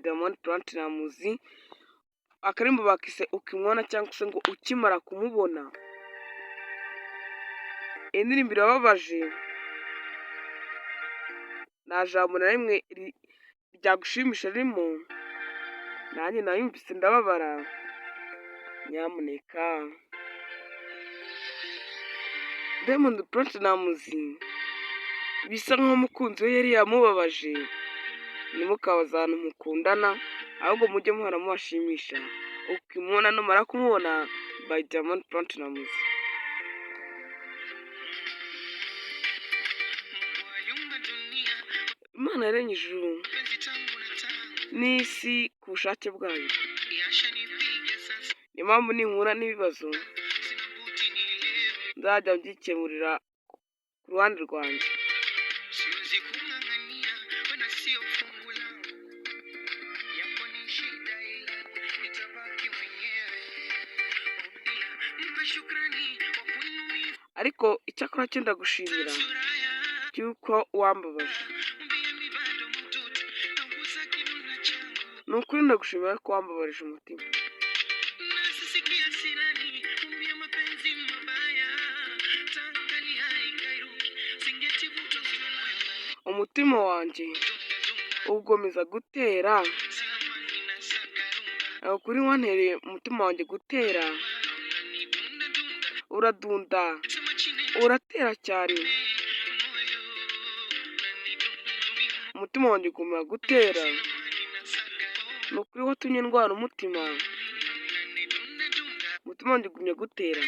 Diamond Platnumz, akarimbo bakise ukimwona cyangwa se ngo ukimara kumubona. Indirimbo irababaje, nta jambo na rimwe ryagushimisha ririmo, nanjye nayumvise ndababara. Nyamuneka Diamond Platnumz bisa nk'aho umukunzi we yari yamubabaje, ntimukabaze ahantu mukundana, ahubwo mujye muhora mubashimisha. Ukimwona numara kumubona by Diamond Platnumz. Imana yaremye ijuru n'isi ku bushake bwayo, niyo mpamvu ninkura n'ibibazo nzajya mbyikemurira ku ruhande rwanjye. Ariko icyakora cyenda gushimira cy'uko wambabaje. Ni ukuri ndagushimira ko wambabarije umutima. Umutima wanjye ugomeza gutera, ukuri wantereye umutima wanjye gutera, uradunda, uratera cyane. Umutima wanjye ugomeza gutera, ni ukuri watumye ndwara umutima. Umutima wanjye ugumye gutera.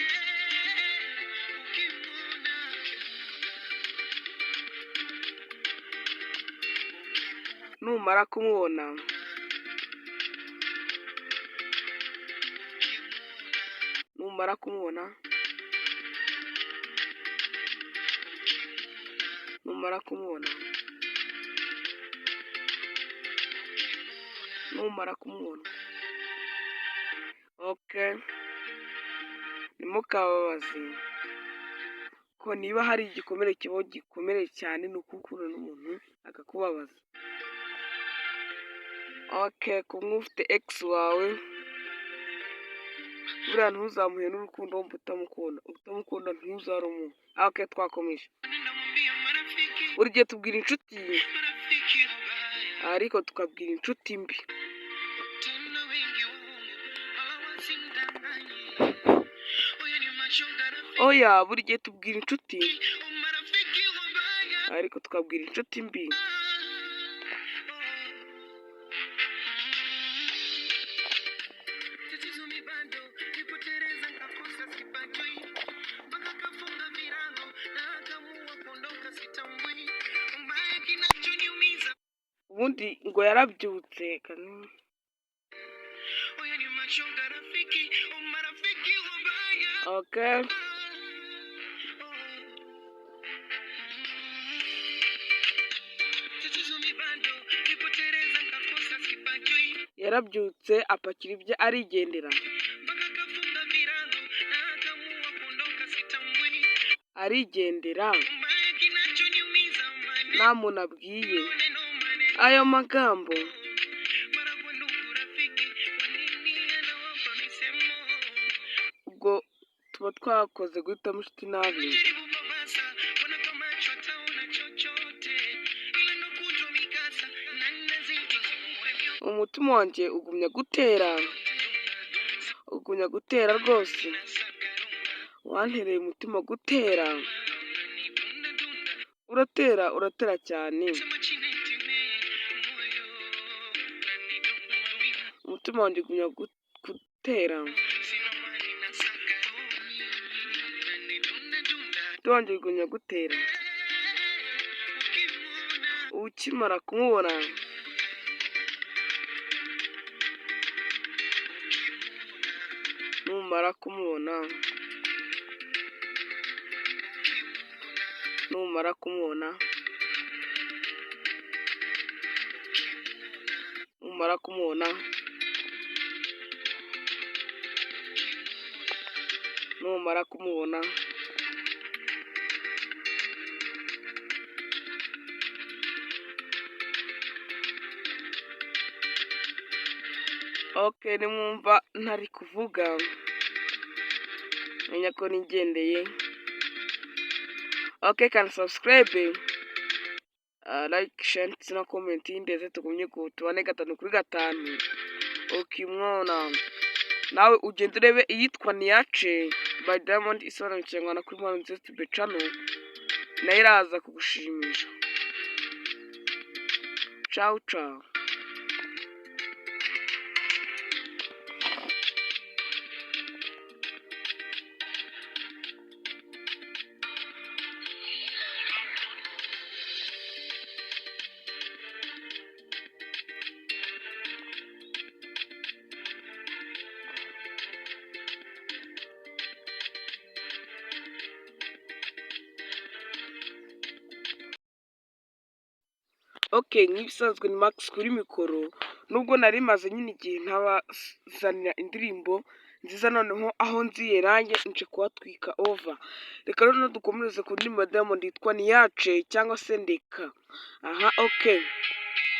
Numara kumubona numara kumubona numara kumubona numara kumubona okay, ntimukababaze ko niba hari igikomere kibaho gikomere cyane ni ukukura n'umuntu akakubabaza. Okay, kumwe ufite ex wawe buriya ntuzamuhe n'urukundo wumva utamukunda ntuzarumu. Okay, twakomeje. Buri gihe tubwira inshuti ariko tukabwira inshuti mbi. Oya, buri gihe tubwira inshuti ariko tukabwira inshuti mbi. Ubundi ngo yarabyutse okay. Yarabyutse apakira ibye arigendera. Arigendera nta muntu abwiye. Ayo magambo ubwo tuba twakoze guhitamo inshuti nabi. Umutima wanjye ugumya gutera rwose. Wantereye umutima gutera, uratera cyane. Umutima wanjye ugumya gutera, umutima wanjye ugumya gutera. Ukimara kumubona numara kumubona numara kumubona numara kumubona numara kumubona Okay, nimwumva ntari kuvuga menya ko nigendeye. Okay, kandi subscribe, like, share ndetse na comment ndetse tugumye tubane 5/5. Okay, mwona nawe ugenda urebe iyitwa Niache by Diamond isobanukirwa na kuri Mwana YouTube channel, nayo iraza kugushimisha. Ciao ciao. Okay, nk'ibisanzwe ni Max kuri mikoro, nubwo nari maze nyine igihe ntabazanira indirimbo nziza, noneho aho nziye nanjye nje kuhatwika over. Reka noneho dukomereze ku ndirimbo ya Diamond yitwa Niache cyangwa se Ndeka. Aha, okay.